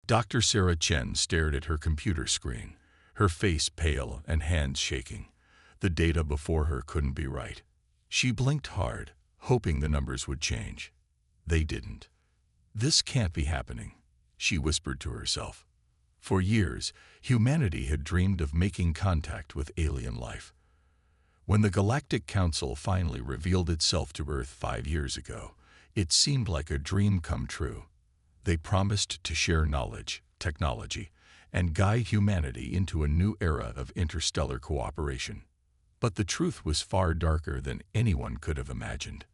Dr. Sarah Chen stared at her computer screen, her face pale and hands shaking. The data before her couldn't be right. She blinked hard, hoping the numbers would change. They didn't. "This can't be happening," she whispered to herself. For years, humanity had dreamed of making contact with alien life. When the Galactic Council finally revealed itself to Earth 5 years ago, it seemed like a dream come true. They promised to share knowledge, technology, and guide humanity into a new era of interstellar cooperation. But the truth was far darker than anyone could have imagined.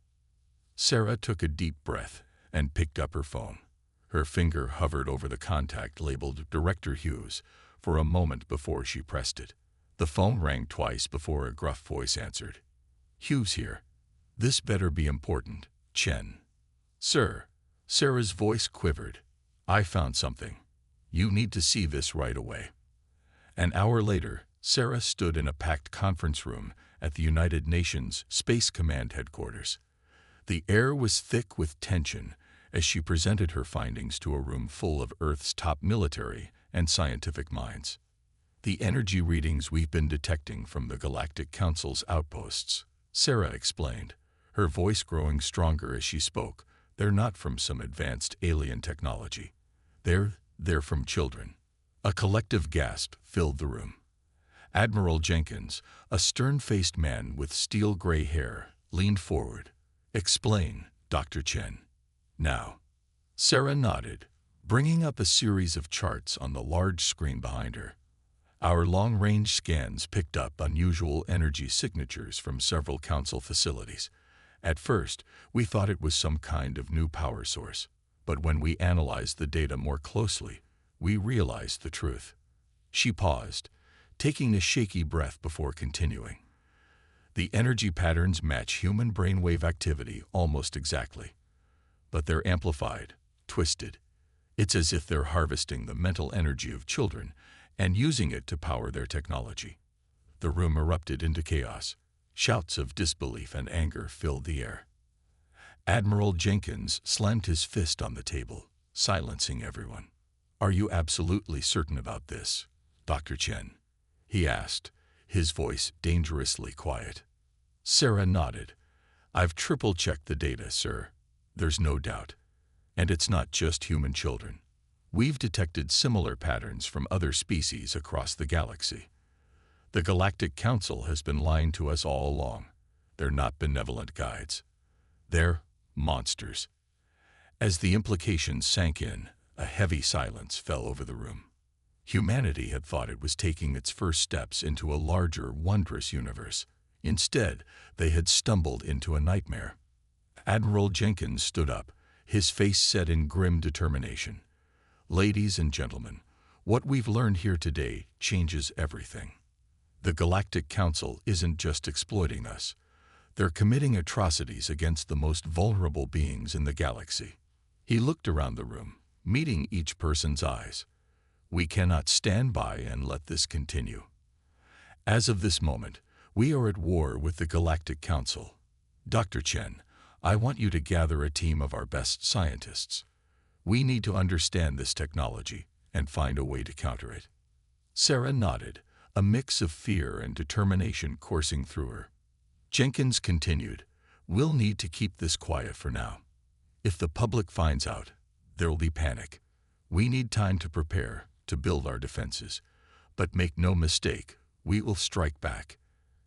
Sarah took a deep breath and picked up her phone. Her finger hovered over the contact labeled Director Hughes for a moment before she pressed it. The phone rang twice before a gruff voice answered. "Hughes here. This better be important, Chen." "Sir." Sarah's voice quivered. "I found something. You need to see this right away." An hour later, Sarah stood in a packed conference room at the United Nations Space Command headquarters. The air was thick with tension as she presented her findings to a room full of Earth's top military and scientific minds. "The energy readings we've been detecting from the Galactic Council's outposts," Sarah explained, her voice growing stronger as she spoke. "They're not from some advanced alien technology. They're from children." A collective gasp filled the room. Admiral Jenkins, a stern-faced man with steel-gray hair, leaned forward. "Explain, Dr. Chen." "Now." Sarah nodded, bringing up a series of charts on the large screen behind her. Our long-range scans picked up unusual energy signatures from several Council facilities. At first, we thought it was some kind of new power source, but when we analyzed the data more closely, we realized the truth. She paused, taking a shaky breath before continuing. "The energy patterns match human brainwave activity almost exactly, but they're amplified, twisted. It's as if they're harvesting the mental energy of children and using it to power their technology." The room erupted into chaos. Shouts of disbelief and anger filled the air. Admiral Jenkins slammed his fist on the table, silencing everyone. "Are you absolutely certain about this, Dr. Chen?" he asked, his voice dangerously quiet. Sarah nodded. "I've triple-checked the data, sir. There's no doubt. And it's not just human children. We've detected similar patterns from other species across the galaxy. The Galactic Council has been lying to us all along. They're not benevolent guides. They're monsters." As the implications sank in, a heavy silence fell over the room. Humanity had thought it was taking its first steps into a larger, wondrous universe. Instead, they had stumbled into a nightmare. Admiral Jenkins stood up, his face set in grim determination. "Ladies and gentlemen, what we've learned here today changes everything. The Galactic Council isn't just exploiting us. They're committing atrocities against the most vulnerable beings in the galaxy." He looked around the room, meeting each person's eyes. "We cannot stand by and let this continue. As of this moment, we are at war with the Galactic Council. Dr. Chen, I want you to gather a team of our best scientists. We need to understand this technology and find a way to counter it." Sarah nodded, a mix of fear and determination coursing through her. Jenkins continued, "We'll need to keep this quiet for now. If the public finds out, there'll be panic. We need time to prepare, to build our defenses. But make no mistake, we will strike back.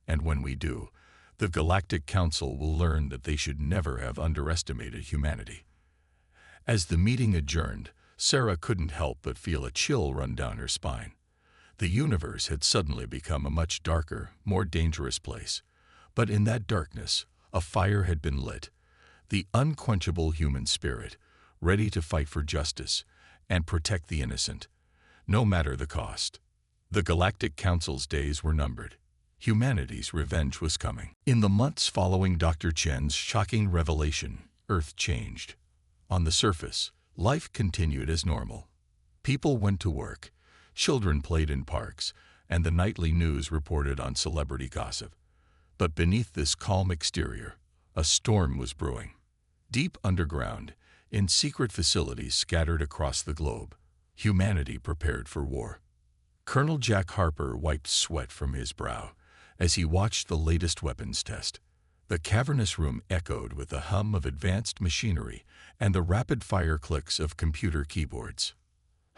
And when we do, the Galactic Council will learn that they should never have underestimated humanity." As the meeting adjourned, Sarah couldn't help but feel a chill run down her spine. The universe had suddenly become a much darker, more dangerous place. But in that darkness, a fire had been lit, the unquenchable human spirit, ready to fight for justice and protect the innocent, no matter the cost. The Galactic Council's days were numbered. Humanity's revenge was coming. In the months following Dr. Chen's shocking revelation, Earth changed. On the surface, life continued as normal. People went to work, children played in parks, and the nightly news reported on celebrity gossip. But beneath this calm exterior, a storm was brewing. Deep underground, in secret facilities scattered across the globe, Humanity prepared for war. Colonel Jack Harper wiped sweat from his brow as he watched the latest weapons test. The cavernous room echoed with the hum of advanced machinery and the rapid-fire clicks of computer keyboards.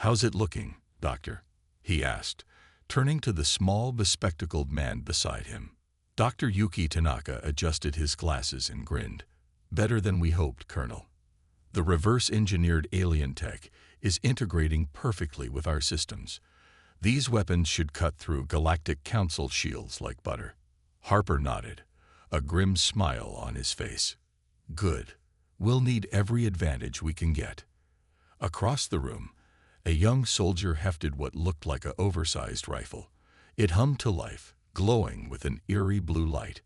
"How's it looking, Doctor?" he asked, turning to the small, bespectacled man beside him. Dr. Yuki Tanaka adjusted his glasses and grinned. "Better than we hoped, Colonel. The reverse-engineered alien tech is integrating perfectly with our systems. These weapons should cut through Galactic Council shields like butter." Harper nodded, a grim smile on his face. "Good. We'll need every advantage we can get." Across the room, a young soldier hefted what looked like an oversized rifle. It hummed to life, glowing with an eerie blue light.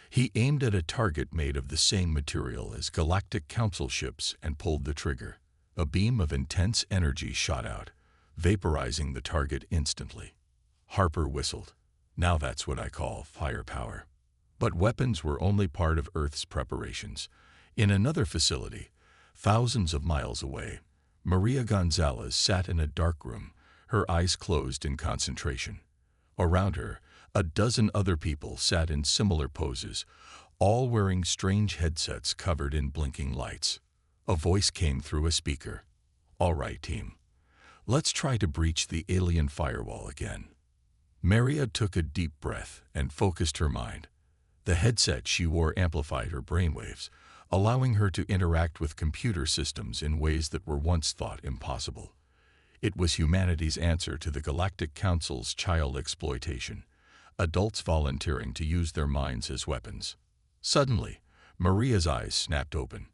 He aimed at a target made of the same material as Galactic Council ships and pulled the trigger. A beam of intense energy shot out, vaporizing the target instantly. Harper whistled. "Now that's what I call firepower." But weapons were only part of Earth's preparations. In another facility, thousands of miles away, Maria Gonzalez sat in a dark room, her eyes closed in concentration. Around her, a dozen other people sat in similar poses, all wearing strange headsets covered in blinking lights. A voice came through a speaker. "All right, team. Let's try to breach the alien firewall again." Maria took a deep breath and focused her mind. The headset she wore amplified her brainwaves, allowing her to interact with computer systems in ways that were once thought impossible. It was humanity's answer to the Galactic Council's child exploitation, adults volunteering to use their minds as weapons. Suddenly, Maria's eyes snapped open.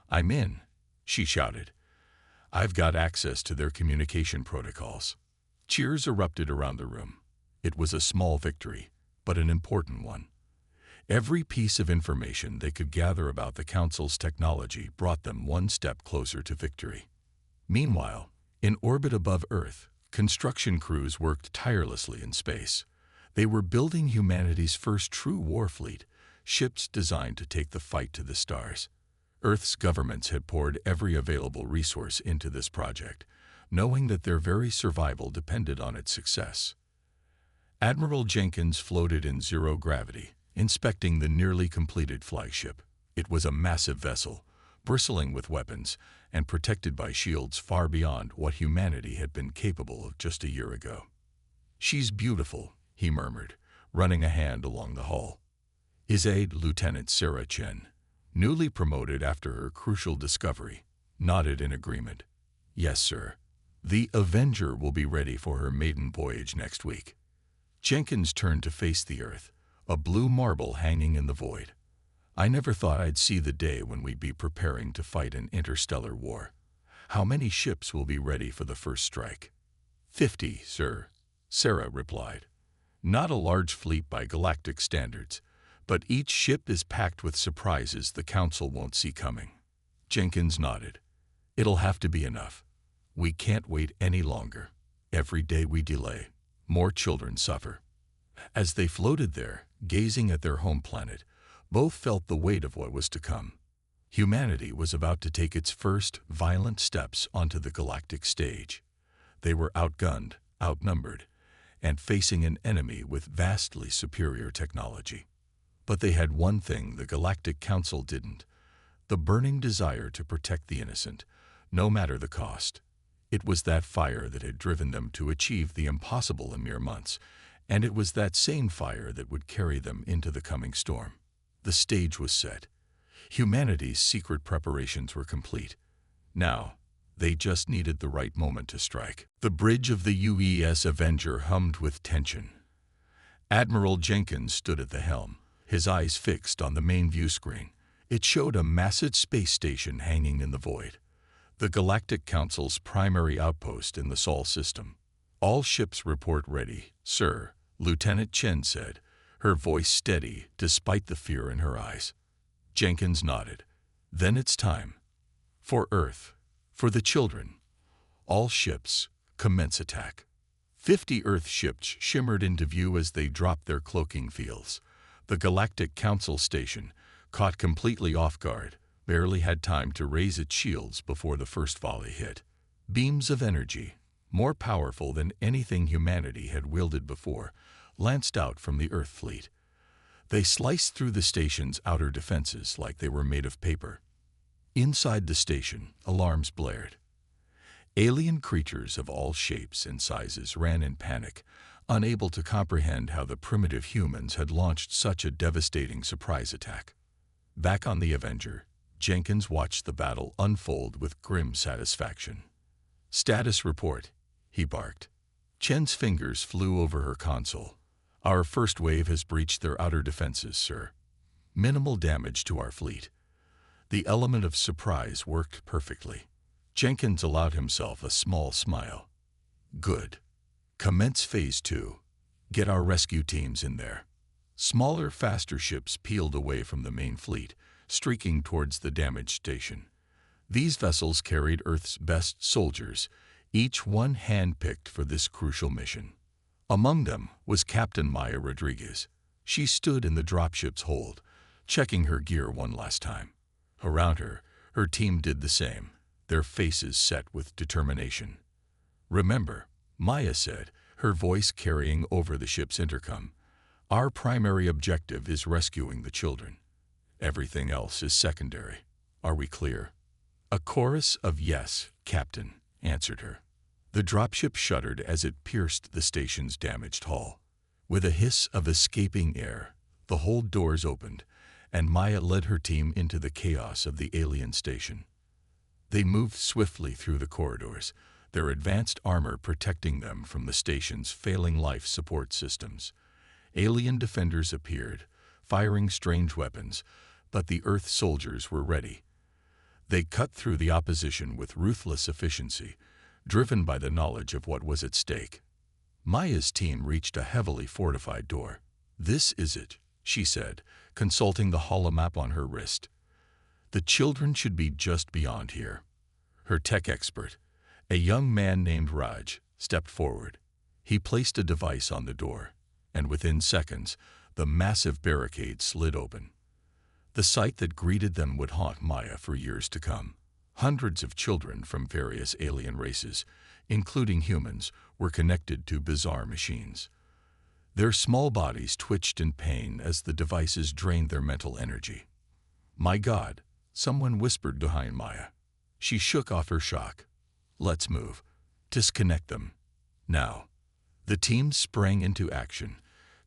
"I'm in," she shouted. "I've got access to their communication protocols." Cheers erupted around the room. It was a small victory, but an important one. Every piece of information they could gather about the Council's technology brought them one step closer to victory. Meanwhile, in orbit above Earth, construction crews worked tirelessly in space. They were building humanity's first true war fleet, ships designed to take the fight to the stars. Earth's governments had poured every available resource into this project, knowing that their very survival depended on its success. Admiral Jenkins floated in zero gravity, inspecting the nearly completed flagship. It was a massive vessel, bristling with weapons and protected by shields far beyond what humanity had been capable of just a year ago. "She's beautiful," he murmured, running a hand along the hull. His aide, Lieutenant Sarah Chen, newly promoted after her crucial discovery, nodded in agreement. "Yes, sir. The Avenger will be ready for her maiden voyage next week." Jenkins turned to face the Earth, a blue marble hanging in the void. "I never thought I'd see the day when we'd be preparing to fight an interstellar war. How many ships will be ready for the first strike?" 50, sir," Sarah replied. "Not a large fleet by galactic standards, but each ship is packed with surprises the Council won't see coming." Jenkins nodded. "It'll have to be enough. We can't wait any longer. Every day we delay, more children suffer." As they floated there, gazing at their home planet, both felt the weight of what was to come. Humanity was about to take its first violent steps onto the galactic stage. They were outgunned, outnumbered, and facing an enemy with vastly superior technology. But they had one thing the Galactic Council didn't: the burning desire to protect the innocent, no matter the cost. It was that fire that had driven them to achieve the impossible in mere months, and it was that same fire that would carry them into the coming storm. The stage was set. Humanity's secret preparations were complete. Now, they just needed the right moment to strike. The bridge of the UES Avenger hummed with tension. Admiral Jenkins stood at the helm, his eyes fixed on the main view screen. It showed a massive space station hanging in the void, the Galactic Council's primary outpost in the Sol system. "All ships report ready, sir," Lieutenant Chen said, her voice steady despite the fear in her eyes. Jenkins nodded. "Then it's time. For Earth, for the children. All ships, commence attack." 50 Earth ships shimmered into view as they dropped their cloaking fields. The Galactic Council station, caught completely off guard, barely had time to raise its shields before the first volley hit. Beams of energy, more powerful than anything humanity had wielded before, lanced out from the Earth fleet. They sliced through the station's outer defenses like they were made of paper. Inside the station, alarms blared. Alien creatures of all shapes and sizes ran in panic, unable to comprehend how the primitive humans had launched such a devastating surprise attack. Back on the Avenger, Jenkins watched the battle unfold with grim satisfaction. "Status report," he barked. Chen's fingers flew over her console. "Our first wave has breached their outer defenses, sir. Minimal damage to our fleet." The element of surprise worked perfectly. Jenkins allowed himself a small smile. "Good. Commence Phase 2. Get our rescue teams in there." Smaller, faster ships peeled away from the main fleet, streaking towards the damaged station. These vessels carried Earth's best soldiers, each one hand-picked for this crucial mission. Among them was Captain Maya Rodriguez. She stood in the dropship's hold, checking her gear one last time. Around her, her team did the same, their faces set with determination. "Remember," Maya said, her voice carrying over the ship's intercom, "our primary objective is rescuing the children. Everything else is secondary. Are we clear?" A chorus of "Yes, Captain," answered her. The dropship shuddered as it pierced the station's damaged hull. With a hiss of escaping air, the hold doors opened, and Maya led her team into the chaos of the alien station. They moved swiftly through the corridors, their advanced armor protecting them from the station's failing life support systems. Alien defenders appeared, firing strange weapons, but the Earth soldiers were ready. They cut through the opposition with ruthless efficiency, driven by the knowledge of what was at stake. Maya's team reached a heavily fortified door. "This is it," she said, consulting the holomap on her wrist. "The children should be just beyond here." Her tech expert, a young man named Raj, stepped forward. He placed a device on the door, and within seconds, the massive barricade slid open. The sight that greeted them would haunt Maya for years to come. Hundreds of children from various alien races, including humans, were connected to bizarre machines. Their small bodies twitched in pain as the devices drained their mental energy. "My God," someone whispered behind Maya. She shook off her shock. "Let's move. Disconnect them. Now." The team sprang into action,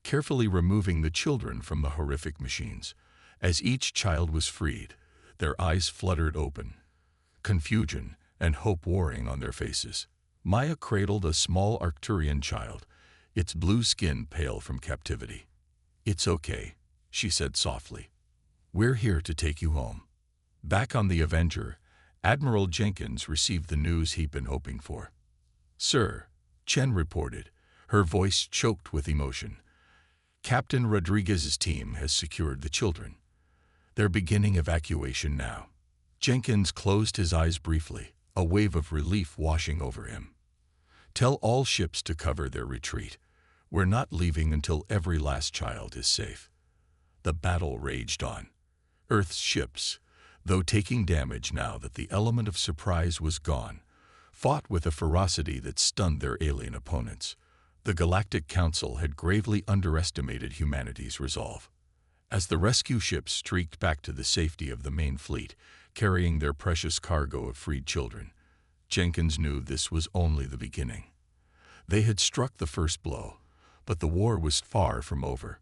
carefully removing the children from the horrific machines. As each child was freed, their eyes fluttered open, confusion and hope warring on their faces. Maya cradled a small Arcturian child, its blue skin pale from captivity. "It's okay," she said softly. "We're here to take you home." Back on the Avenger, Admiral Jenkins received the news he'd been hoping for. "Sir," Chen reported, her voice choked with emotion, "Captain Rodriguez's team has secured the children. They're beginning evacuation now." Jenkins closed his eyes briefly, a wave of relief washing over him. "Tell all ships to cover their retreat. We're not leaving until every last child is safe." The battle raged on. Earth's ships, though taking damage now that the element of surprise was gone, fought with a ferocity that stunned their alien opponents. The Galactic Council had gravely underestimated humanity's resolve. As the rescue ships streaked back to the safety of the main fleet, carrying their precious cargo of freed children, Jenkins knew this was only the beginning. They had struck the first blow, but the war was far from over.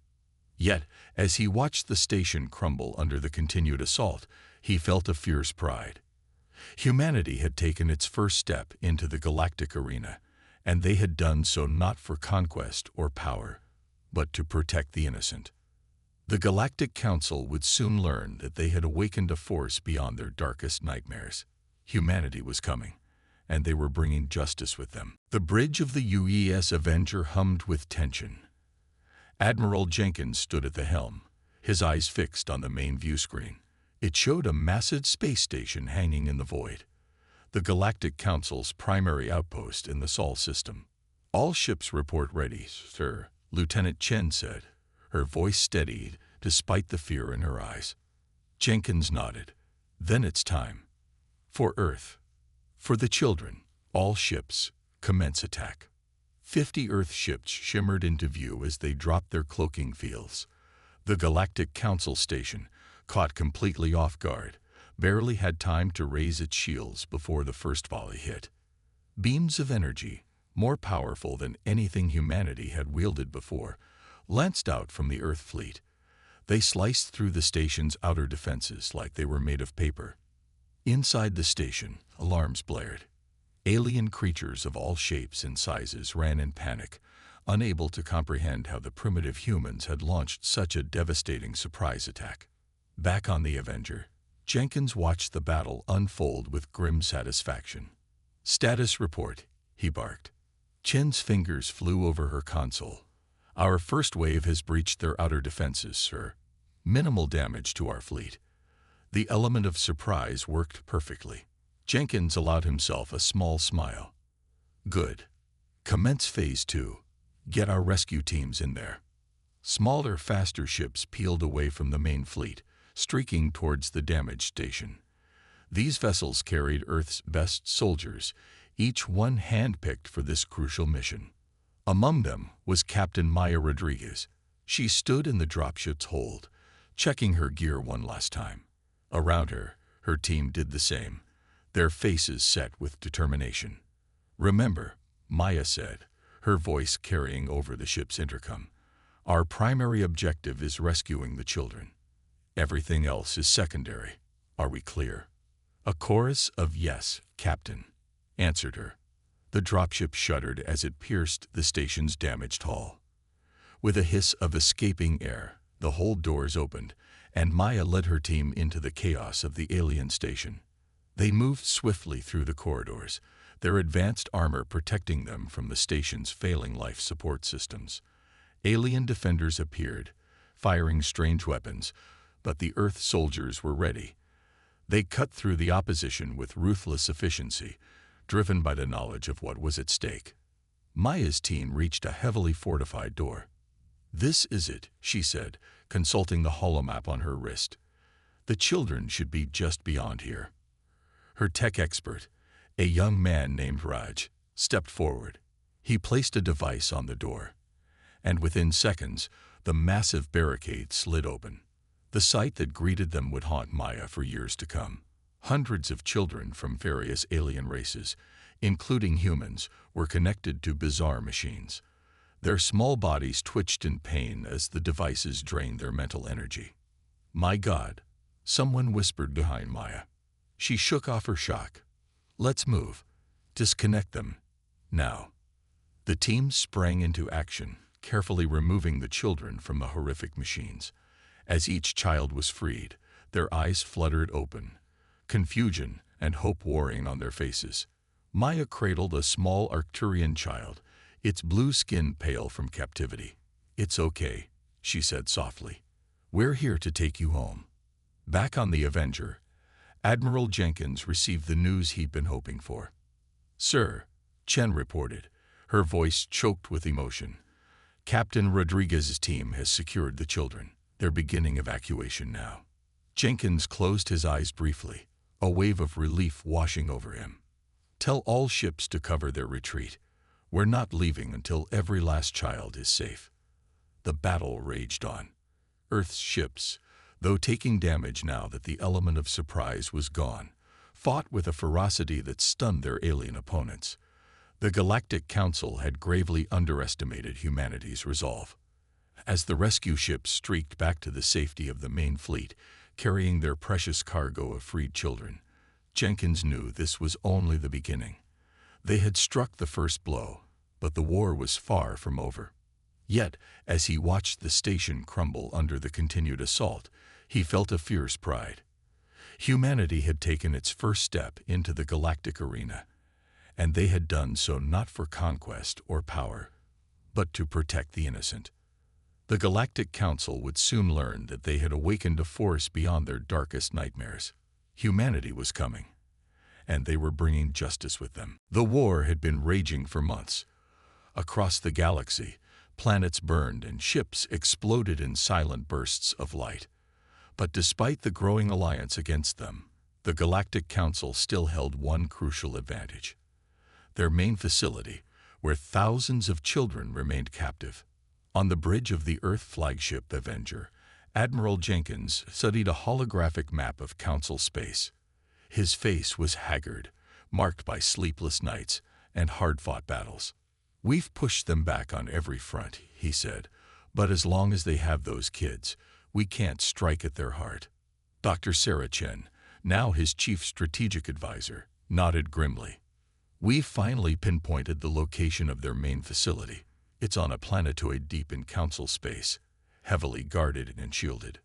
Yet, as he watched the station crumble under the continued assault, he felt a fierce pride. Humanity had taken its first step into the galactic arena, and they had done so not for conquest or power, but to protect the innocent. The Galactic Council would soon learn that they had awakened a force beyond their darkest nightmares. Humanity was coming, and they were bringing justice with them. The bridge of the UES Avenger hummed with tension. Admiral Jenkins stood at the helm, his eyes fixed on the main view screen. It showed a massive space station hanging in the void, the Galactic Council's primary outpost in the Sol system. "All ships report ready, sir," Lieutenant Chen said, her voice steadied despite the fear in her eyes. Jenkins nodded. "Then it's time. For Earth. For the children. All ships, Commence attack. 50 Earth ships shimmered into view as they dropped their cloaking fields. The Galactic Council station, caught completely off guard, barely had time to raise its shields before the first volley hit. Beams of energy, more powerful than anything humanity had wielded before, lanced out from the Earth fleet. They sliced through the station's outer defenses like they were made of paper. Inside the station, alarms blared. Alien creatures of all shapes and sizes ran in panic, unable to comprehend how the primitive humans had launched such a devastating surprise attack. Back on the Avenger, Jenkins watched the battle unfold with grim satisfaction. "Status report," he barked. Chen's fingers flew over her console. "Our first wave has breached their outer defenses, sir. Minimal damage to our fleet." The element of surprise worked perfectly. Jenkins allowed himself a small smile. "Good. Commence Phase 2. Get our rescue teams in there." Smaller, faster ships peeled away from the main fleet, streaking towards the damaged station. These vessels carried Earth's best soldiers, each one handpicked for this crucial mission. Among them was Captain Maya Rodriguez. She stood in the dropship's hold, checking her gear one last time. Around her, her team did the same, their faces set with determination. "Remember," Maya said, her voice carrying over the ship's intercom, "our primary objective is rescuing the children. Everything else is secondary. Are we clear?" A chorus of "Yes, Captain," answered her. The dropship shuddered as it pierced the station's damaged hull. With a hiss of escaping air, the hold doors opened, and Maya led her team into the chaos of the alien station. They moved swiftly through the corridors, their advanced armor protecting them from the station's failing life support systems. Alien defenders appeared, firing strange weapons, but the Earth soldiers were ready. They cut through the opposition with ruthless efficiency, driven by the knowledge of what was at stake. Maya's team reached a heavily fortified door. "This is it," she said, consulting the holomap on her wrist. "The children should be just beyond here." Her tech expert, a young man named Raj, stepped forward. He placed a device on the door, and within seconds, the massive barricade slid open. The sight that greeted them would haunt Maya for years to come. Hundreds of children from various alien races, including humans, were connected to bizarre machines. Their small bodies twitched in pain as the devices drained their mental energy. "My God," someone whispered behind Maya. She shook off her shock. "Let's move. Disconnect them. Now." The team sprang into action, carefully removing the children from the horrific machines. As each child was freed, their eyes fluttered open, confusion and hope warring on their faces. Maya cradled a small Arcturian child, its blue skin pale from captivity. "It's okay," she said softly. "We're here to take you home." Back on the Avenger, Admiral Jenkins received the news he'd been hoping for. "Sir," Chen reported, her voice choked with emotion, "Captain Rodriguez's team has secured the children. They're beginning evacuation now." Jenkins closed his eyes briefly, a wave of relief washing over him. "Tell all ships to cover their retreat. We're not leaving until every last child is safe." The battle raged on. Earth's ships, though taking damage now that the element of surprise was gone, fought with a ferocity that stunned their alien opponents. The Galactic Council had gravely underestimated humanity's resolve. As the rescue ships streaked back to the safety of the main fleet, carrying their precious cargo of freed children, Jenkins knew this was only the beginning. They had struck the first blow, but the war was far from over. Yet, as he watched the station crumble under the continued assault, he felt a fierce pride. Humanity had taken its first step into the galactic arena, and they had done so not for conquest or power, but to protect the innocent. The Galactic Council would soon learn that they had awakened a force beyond their darkest nightmares. Humanity was coming, and they were bringing justice with them. The war had been raging for months. Across the galaxy, planets burned and ships exploded in silent bursts of light. But despite the growing alliance against them, the Galactic Council still held one crucial advantage. their main facility, where thousands of children remained captive. On the bridge of the Earth flagship Avenger, Admiral Jenkins studied a holographic map of Council space. His face was haggard, marked by sleepless nights and hard-fought battles. "We've pushed them back on every front," he said, "but as long as they have those kids, we can't strike at their heart." Dr. Sarah Chen, now his chief strategic advisor, nodded grimly. "We've finally pinpointed the location of their main facility. It's on a planetoid deep in Council space, heavily guarded and shielded."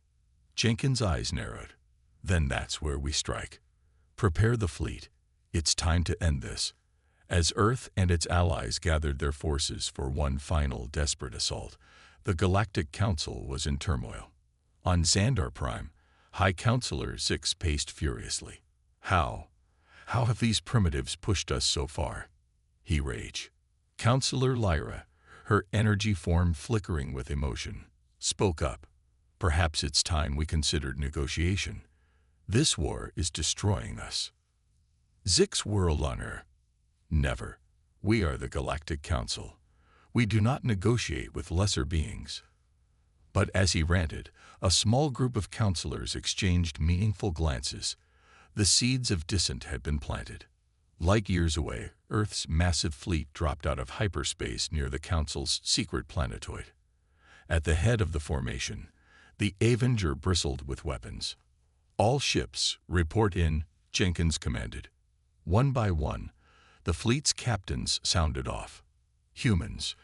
Jenkins' eyes narrowed. "Then that's where we strike. Prepare the fleet. It's time to end this." As Earth and its allies gathered their forces for one final desperate assault, the Galactic Council was in turmoil. On Xandar Prime, High Counselor Six paced furiously. How have these primitives pushed us so far?" he raged. Counselor Lyra, her energy form flickering with emotion, spoke up. "Perhaps it's time we considered negotiation. This war is destroying us." Zix whirled on her. "Never. We are the Galactic Council. We do not negotiate with lesser beings." But as he ranted, a small group of counselors exchanged meaningful glances. The seeds of dissent had been planted. Light years away, Earth's massive fleet dropped out of hyperspace near the Council's secret planetoid. At the head of the formation, the Avenger bristled with weapons. "All ships, report in," Jenkins commanded. One by one, the fleet's captains sounded off. Humans,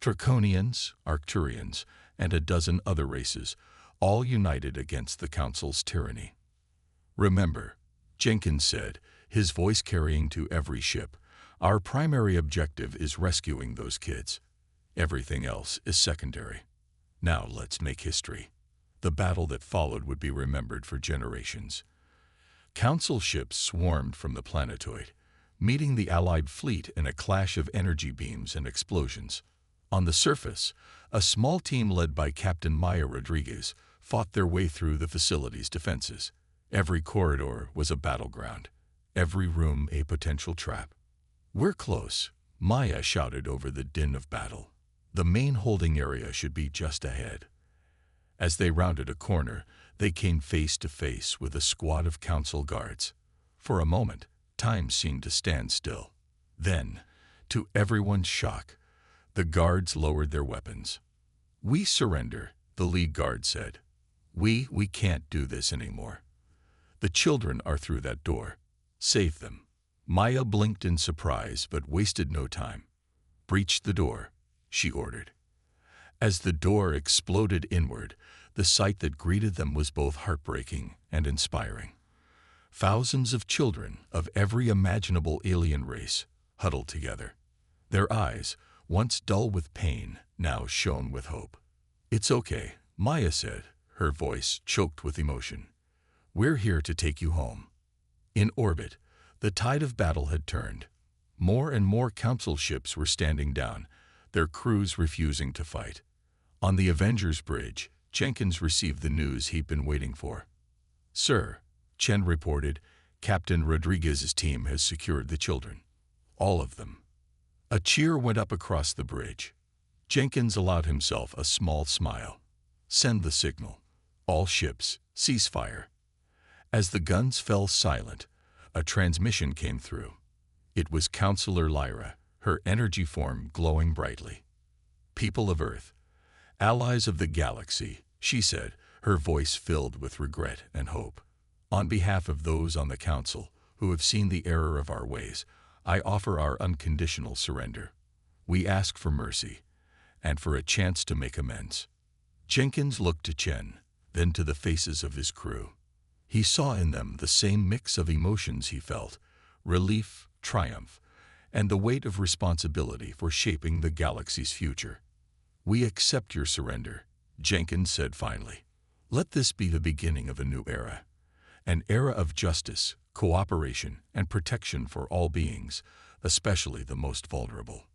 Draconians, Arcturians, and a dozen other races, all united against the Council's tyranny. "Remember," Jenkins said, his voice carrying to every ship, "our primary objective is rescuing those kids. Everything else is secondary. Now let's make history." The battle that followed would be remembered for generations. Council ships swarmed from the planetoid, meeting the Allied fleet in a clash of energy beams and explosions. On the surface, a small team led by Captain Maya Rodriguez fought their way through the facility's defenses. Every corridor was a battleground, every room a potential trap. "We're close," Maya shouted over the din of battle. "The main holding area should be just ahead." As they rounded a corner, they came face to face with a squad of Council guards. For a moment, time seemed to stand still. Then, to everyone's shock, the guards lowered their weapons. "We surrender," the lead guard said. We can't do this anymore. The children are through that door. Save them." Maya blinked in surprise but wasted no time. "Breach the door," she ordered. As the door exploded inward, the sight that greeted them was both heartbreaking and inspiring. Thousands of children of every imaginable alien race huddled together. Their eyes, once dull with pain, now shone with hope. "It's okay," Maya said, her voice choked with emotion. "We're here to take you home." In orbit, the tide of battle had turned. More and more Council ships were standing down, their crews refusing to fight. On the Avengers Bridge, Jenkins received the news he'd been waiting for. "Sir," Chen reported, "Captain Rodriguez's team has secured the children. All of them." A cheer went up across the bridge. Jenkins allowed himself a small smile. "Send the signal. All ships, cease fire." As the guns fell silent, a transmission came through. It was Counselor Lyra, her energy form glowing brightly. "People of Earth, allies of the galaxy," she said, her voice filled with regret and hope. "On behalf of those on the Council who have seen the error of our ways, I offer our unconditional surrender. We ask for mercy, and for a chance to make amends." Jenkins looked to Chen, then to the faces of his crew. He saw in them the same mix of emotions he felt: relief, triumph, and the weight of responsibility for shaping the galaxy's future. "We accept your surrender," Jenkins said finally. "Let this be the beginning of a new era. An era of justice, cooperation, and protection for all beings, especially the most vulnerable."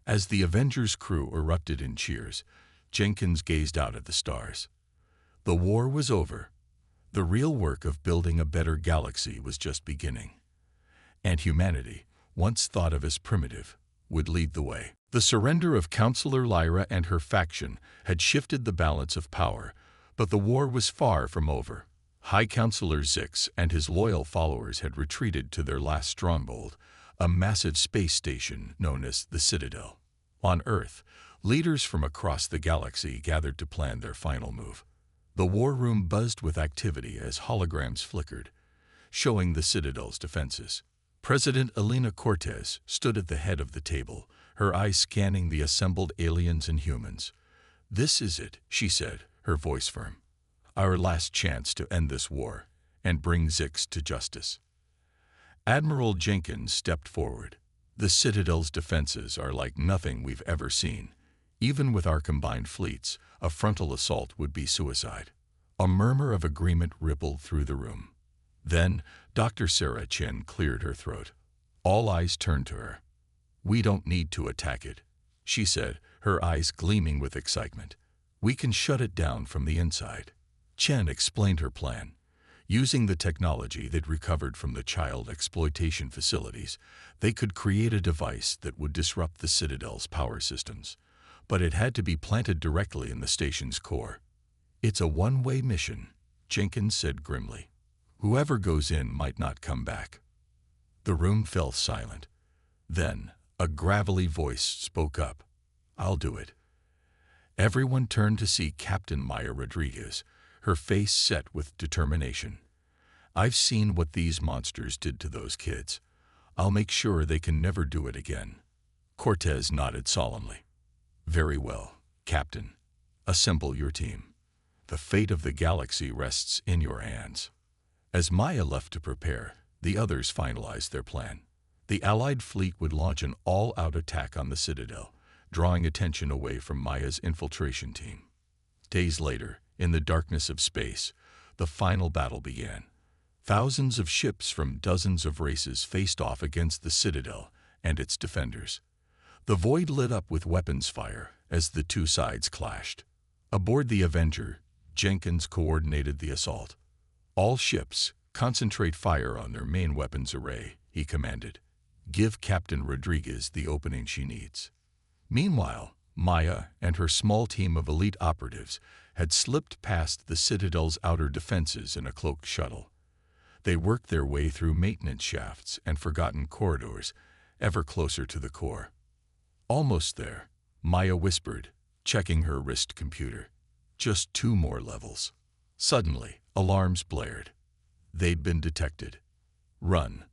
As the Avengers crew erupted in cheers, Jenkins gazed out at the stars. The war was over. The real work of building a better galaxy was just beginning. And humanity, once thought of as primitive, would lead the way. The surrender of Counselor Lyra and her faction had shifted the balance of power, but the war was far from over. High Counselor Zix and his loyal followers had retreated to their last stronghold, a massive space station known as the Citadel. On Earth, leaders from across the galaxy gathered to plan their final move. The war room buzzed with activity as holograms flickered, showing the Citadel's defenses. President Elena Cortez stood at the head of the table, her eyes scanning the assembled aliens and humans. "This is it," she said, her voice firm. "Our last chance to end this war and bring Zix to justice." Admiral Jenkins stepped forward. "The Citadel's defenses are like nothing we've ever seen. Even with our combined fleets, a frontal assault would be suicide." A murmur of agreement rippled through the room. Then, Dr. Sarah Chen cleared her throat. All eyes turned to her. "We don't need to attack it," she said, her eyes gleaming with excitement. "We can shut it down from the inside." Chen explained her plan. Using the technology they'd recovered from the child exploitation facilities, they could create a device that would disrupt the Citadel's power systems. But it had to be planted directly in the station's core. "It's a one-way mission," Jenkins said grimly. "Whoever goes in might not come back." The room fell silent. Then, a gravelly voice spoke up. "I'll do it." Everyone turned to see Captain Maya Rodriguez, her face set with determination. "I've seen what these monsters did to those kids. I'll make sure they can never do it again." Cortez nodded solemnly. "Very well, Captain. Assemble your team. The fate of the galaxy rests in your hands." As Maya left to prepare, the others finalized their plan. The Allied fleet would launch an all-out attack on the Citadel, drawing attention away from Maya's infiltration team. Days later, in the darkness of space, the final battle began. Thousands of ships from dozens of races faced off against the Citadel and its defenders. The void lit up with weapons fire as the two sides clashed. Aboard the Avenger, Jenkins coordinated the assault. "All ships, concentrate fire on their main weapons array," he commanded. "Give Captain Rodriguez the opening she needs." Meanwhile, Maya and her small team of elite operatives had slipped past the Citadel's outer defenses in a cloaked shuttle. They worked their way through maintenance shafts and forgotten corridors, ever closer to the core. "Almost there," Maya whispered, checking her wrist computer. "Just 2 more levels." Suddenly, alarms blared. They'd been detected. "Run,"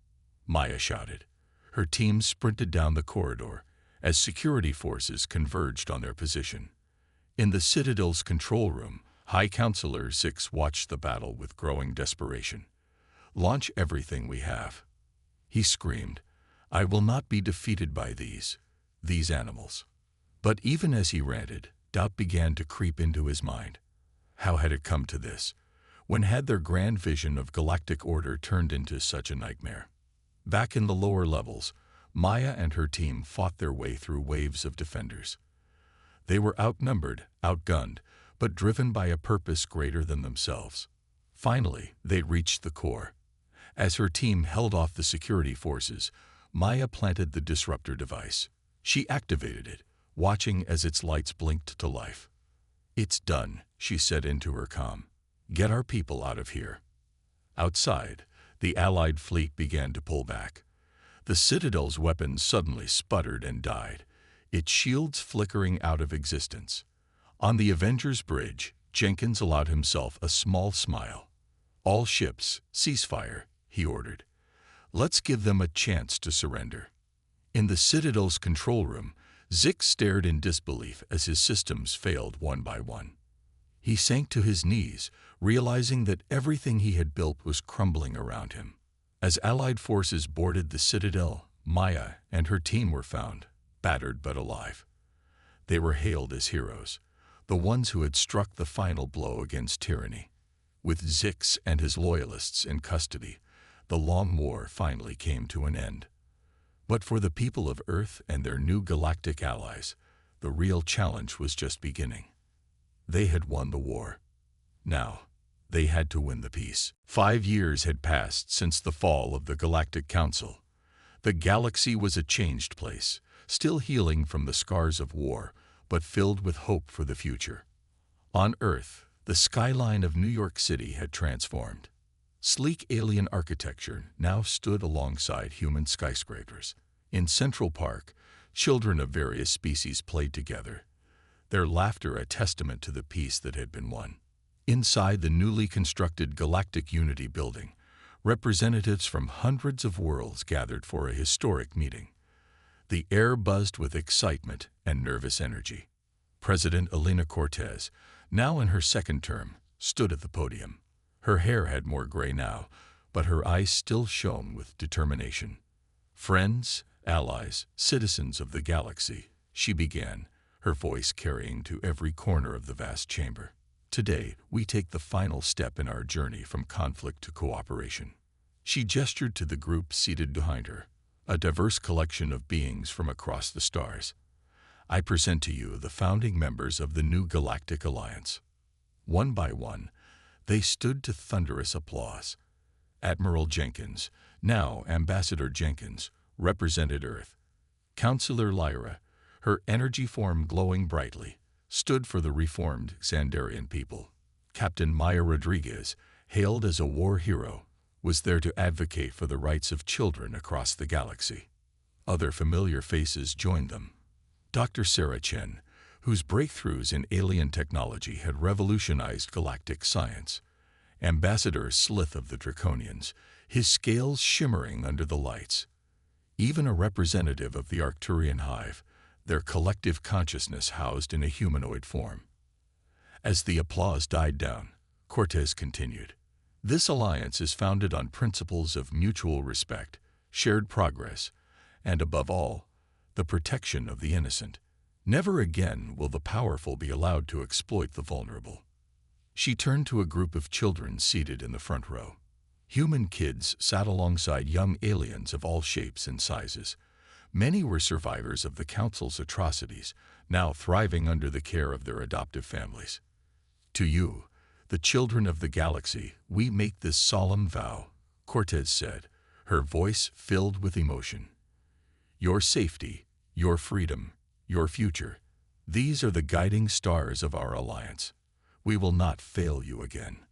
Maya shouted. Her team sprinted down the corridor as security forces converged on their position. In the Citadel's control room, High Counselor Zix watched the battle with growing desperation. "Launch everything we have," he screamed. "I will not be defeated by these animals." But even as he ranted, doubt began to creep into his mind. How had it come to this? When had their grand vision of galactic order turned into such a nightmare? Back in the lower levels, Maya and her team fought their way through waves of defenders. They were outnumbered, outgunned, but driven by a purpose greater than themselves. Finally, they reached the core. As her team held off the security forces, Maya planted the disruptor device. She activated it, watching as its lights blinked to life. "It's done," she said into her comm. "Get our people out of here." Outside, the Allied fleet began to pull back. The Citadel's weapons suddenly sputtered and died, its shields flickering out of existence. On the Avenger's bridge, Jenkins allowed himself a small smile. "All ships, ceasefire," he ordered. "Let's give them a chance to surrender." In the Citadel's control room, Zix stared in disbelief as his systems failed one by one. He sank to his knees, realizing that everything he had built was crumbling around him. As Allied forces boarded the Citadel, Maya and her team were found, battered but alive. They were hailed as heroes, the ones who had struck the final blow against tyranny. With Zix and his loyalists in custody, the long war finally came to an end. But for the people of Earth and their new galactic allies, the real challenge was just beginning. They had won the war. Now, they had to win the peace. 5 years had passed since the fall of the Galactic Council. The galaxy was a changed place, still healing from the scars of war, but filled with hope for the future. On Earth, the skyline of New York City had transformed. Sleek alien architecture now stood alongside human skyscrapers. In Central Park, children of various species played together, their laughter a testament to the peace that had been won. Inside the newly constructed Galactic Unity building, representatives from hundreds of worlds gathered for a historic meeting. The air buzzed with excitement and nervous energy. President Elena Cortez, now in her second term, stood at the podium. Her hair had more gray now, but her eyes still shone with determination. "Friends, allies, citizens of the galaxy," she began, her voice carrying to every corner of the vast chamber. "Today, we take the final step in our journey from conflict to cooperation." She gestured to the group seated behind her, a diverse collection of beings from across the stars. "I present to you the founding members of the new Galactic Alliance." One by one, they stood to thunderous applause. Admiral Jenkins, now Ambassador Jenkins, represented Earth. Counselor Lyra, her energy form glowing brightly, stood for the reformed Xandarian people. Captain Maya Rodriguez, hailed as a war hero, was there to advocate for the rights of children across the galaxy. Other familiar faces joined them. Dr. Sarah Chen, whose breakthroughs in alien technology had revolutionized galactic science. Ambassador Slith of the Draconians, his scales shimmering under the lights. Even a representative of the Arcturian hive, their collective consciousness housed in a humanoid form. As the applause died down, Cortez continued. "This alliance is founded on principles of mutual respect, shared progress, and above all, the protection of the innocent. Never again will the powerful be allowed to exploit the vulnerable." She turned to a group of children seated in the front row. Human kids sat alongside young aliens of all shapes and sizes. Many were survivors of the Council's atrocities, now thriving under the care of their adoptive families. "To you, the children of the galaxy, we make this solemn vow," Cortez said, her voice filled with emotion. "Your safety, your freedom, your future, these are the guiding stars of our alliance. We will not fail you again."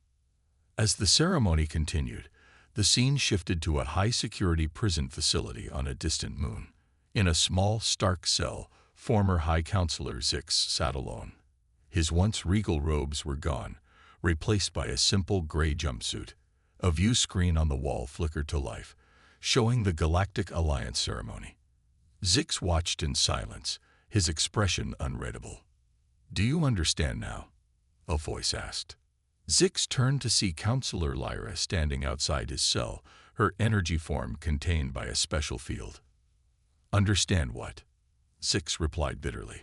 As the ceremony continued, the scene shifted to a high-security prison facility on a distant moon. In a small, stark cell, former High Counselor Zix sat alone. His once regal robes were gone, replaced by a simple gray jumpsuit. A view screen on the wall flickered to life, showing the Galactic Alliance ceremony. Zix watched in silence, his expression unreadable. "Do you understand now?" a voice asked. Zix turned to see Counselor Lyra standing outside his cell, her energy form contained by a special field. "Understand what?" Zix replied bitterly.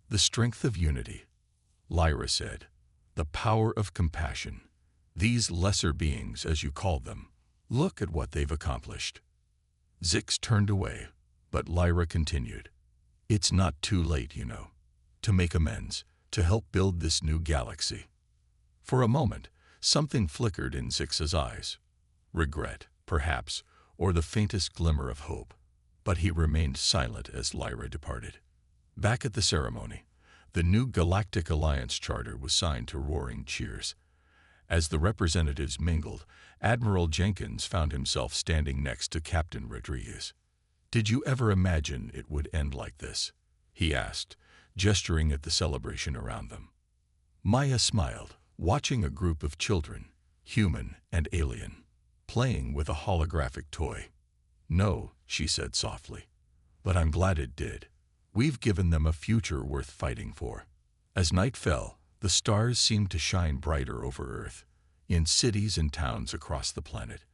"The strength of unity," Lyra said. "The power of compassion. These lesser beings, as you called them, look at what they've accomplished." Zix turned away, but Lyra continued. "It's not too late, you know, to make amends, to help build this new galaxy." For a moment, something flickered in Zix's eyes. Regret, perhaps, or the faintest glimmer of hope. But he remained silent as Lyra departed. Back at the ceremony, the new Galactic Alliance Charter was signed to roaring cheers. As the representatives mingled, Admiral Jenkins found himself standing next to Captain Rodriguez. "Did you ever imagine it would end like this?" he asked, gesturing at the celebration around them. Maya smiled, watching a group of children, human and alien, playing with a holographic toy. "No," she said softly, "but I'm glad it did. We've given them a future worth fighting for." As night fell, the stars seemed to shine brighter over Earth. In cities and towns across the planet,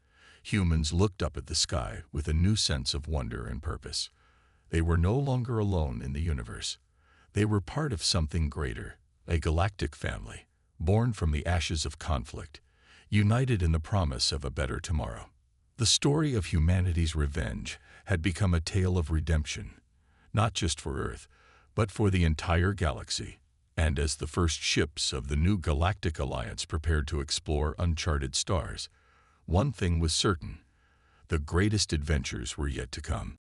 humans looked up at the sky with a new sense of wonder and purpose. They were no longer alone in the universe. They were part of something greater, a galactic family, born from the ashes of conflict, united in the promise of a better tomorrow. The story of humanity's revenge had become a tale of redemption, not just for Earth, but for the entire galaxy. And as the first ships of the new Galactic Alliance prepared to explore uncharted stars, one thing was certain: The greatest adventures were yet to come.